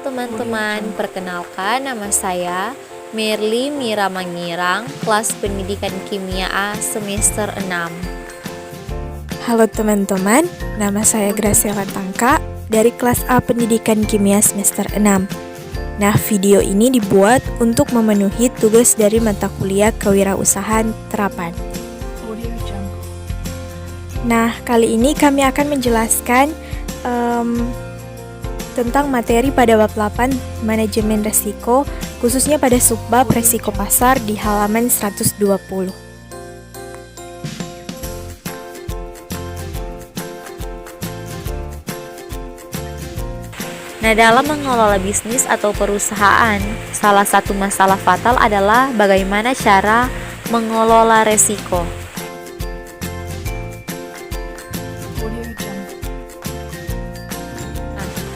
teman-teman, perkenalkan nama saya Merly Mira Mangirang, kelas pendidikan kimia A semester 6. Halo teman-teman, nama saya Graciela Tangka dari kelas A pendidikan kimia semester 6. Nah, video ini dibuat untuk memenuhi tugas dari mata kuliah kewirausahaan terapan. Nah, kali ini kami akan menjelaskan tentang materi pada bab 8 manajemen resiko, khususnya pada subbab resiko pasar di halaman 120. Nah, dalam mengelola bisnis atau perusahaan, salah satu masalah fatal adalah bagaimana cara mengelola resiko.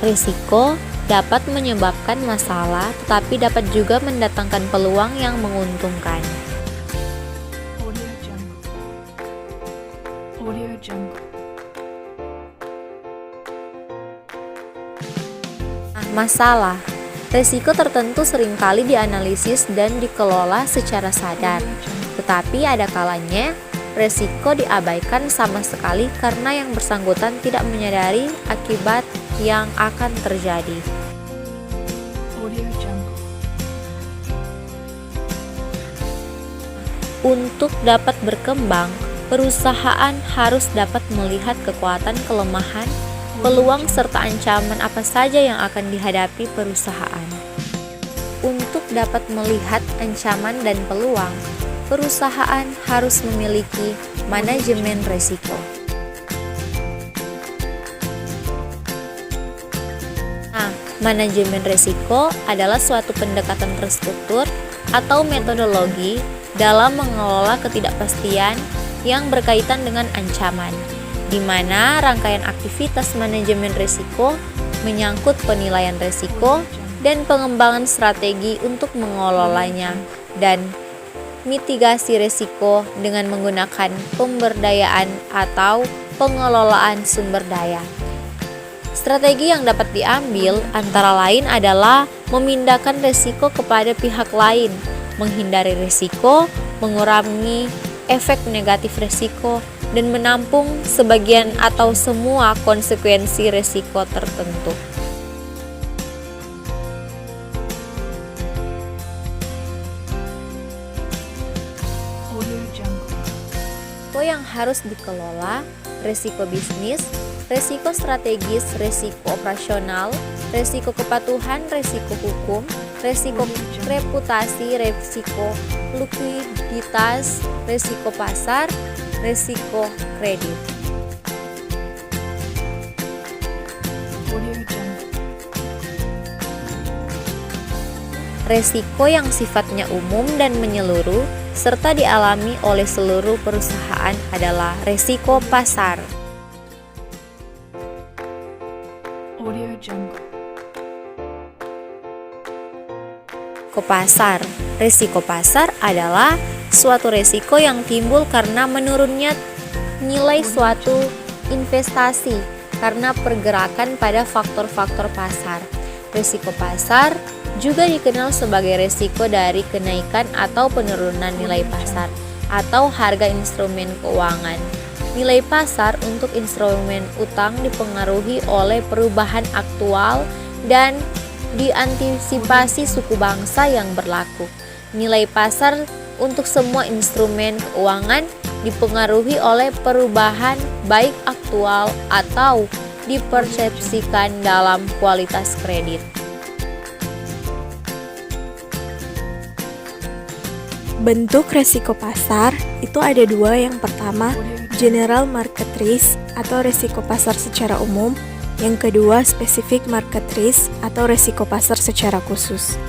Risiko dapat menyebabkan masalah, tetapi dapat juga mendatangkan peluang yang menguntungkan. Masalah. Risiko tertentu seringkali dianalisis dan dikelola secara sadar, tetapi ada kalanya risiko diabaikan sama sekali karena yang bersangkutan tidak menyadari akibat yang akan terjadi. Untuk dapat berkembang, perusahaan harus dapat melihat kekuatan, kelemahan, peluang serta ancaman apa saja yang akan dihadapi perusahaan. Untuk dapat melihat ancaman dan peluang, perusahaan harus memiliki manajemen risiko. Nah, manajemen risiko adalah suatu pendekatan terstruktur atau metodologi dalam mengelola ketidakpastian yang berkaitan dengan ancaman, di mana rangkaian aktivitas manajemen risiko menyangkut penilaian risiko dan pengembangan strategi untuk mengelolanya dan mitigasi risiko dengan menggunakan pemberdayaan atau pengelolaan sumber daya. Strategi yang dapat diambil antara lain adalah memindahkan risiko kepada pihak lain, menghindari risiko, mengurangi efek negatif risiko, dan menampung sebagian atau semua konsekuensi risiko tertentu. Risiko yang harus dikelola: risiko bisnis, risiko strategis, risiko operasional, risiko kepatuhan, risiko hukum, risiko reputasi, risiko likuiditas, risiko pasar, risiko kredit. Risiko yang sifatnya umum dan menyeluruh serta dialami oleh seluruh perusahaan adalah risiko pasar. Pasar. Risiko pasar adalah suatu risiko yang timbul karena menurunnya nilai suatu investasi karena pergerakan pada faktor-faktor pasar. Risiko pasar juga dikenal sebagai risiko dari kenaikan atau penurunan nilai pasar atau harga instrumen keuangan. Nilai pasar untuk instrumen utang dipengaruhi oleh perubahan aktual dan diantisipasi suku bangsa yang berlaku. Nilai pasar untuk semua instrumen keuangan dipengaruhi oleh perubahan baik aktual atau dipersepsikan dalam kualitas kredit. Bentuk risiko pasar itu ada dua. Yang pertama, general market risk atau risiko pasar secara umum. Yang kedua, specific market risk atau risiko pasar secara khusus.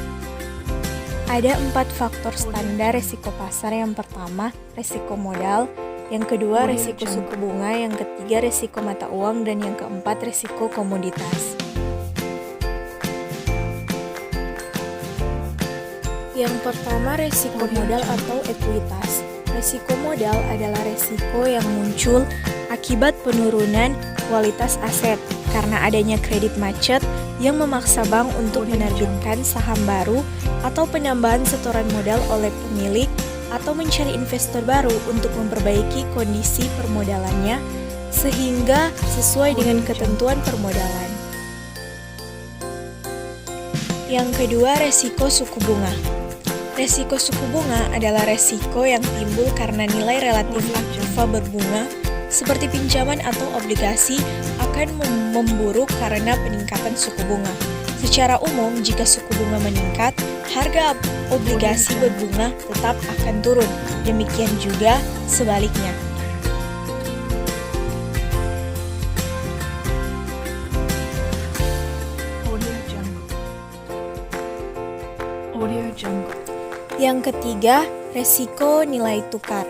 Ada 4 faktor standar risiko pasar. Yang pertama, risiko modal. Yang kedua, risiko suku bunga. Yang ketiga, risiko mata uang. Dan yang keempat, risiko komoditas. Yang pertama, risiko modal atau ekuitas. Risiko modal adalah risiko yang muncul akibat penurunan kualitas aset karena adanya kredit macet yang memaksa bank untuk menerbitkan saham baru atau penambahan setoran modal oleh pemilik atau mencari investor baru untuk memperbaiki kondisi permodalannya sehingga sesuai dengan ketentuan permodalan. Yang kedua, resiko suku bunga. Resiko suku bunga adalah resiko yang timbul karena nilai relatif aktiva berbunga seperti pinjaman atau obligasi akan memburuk karena peningkatan suku bunga. Secara umum, jika suku bunga meningkat, harga obligasi berbunga tetap akan turun. Demikian juga sebaliknya. Yang ketiga, resiko nilai tukar.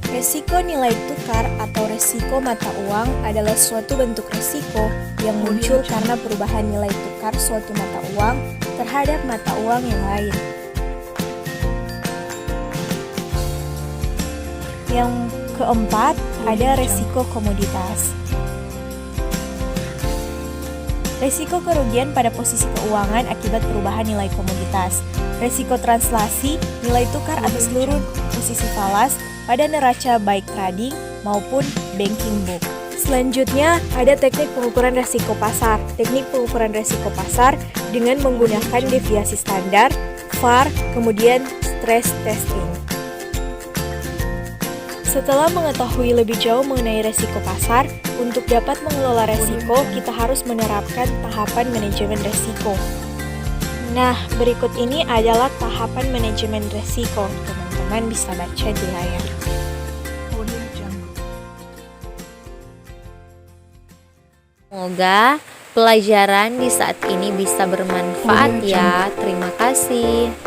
Resiko nilai tukar atau resiko mata uang adalah suatu bentuk resiko yang muncul karena perubahan nilai tukar suatu mata uang terhadap mata uang yang lain. Yang keempat, ada resiko komoditas. Resiko kerugian pada posisi keuangan akibat perubahan nilai komoditas. Resiko translasi nilai tukar atas seluruh posisi falas pada neraca baik trading maupun banking book. Selanjutnya, ada teknik pengukuran resiko pasar. Teknik pengukuran resiko pasar dengan menggunakan deviasi standar, VAR, kemudian stress testing. Setelah mengetahui lebih jauh mengenai resiko pasar, untuk dapat mengelola resiko, kita harus menerapkan tahapan manajemen resiko. Nah, berikut ini adalah tahapan manajemen resiko. Teman-teman bisa baca di layar. Semoga pelajaran di saat ini bisa bermanfaat ya. Terima kasih.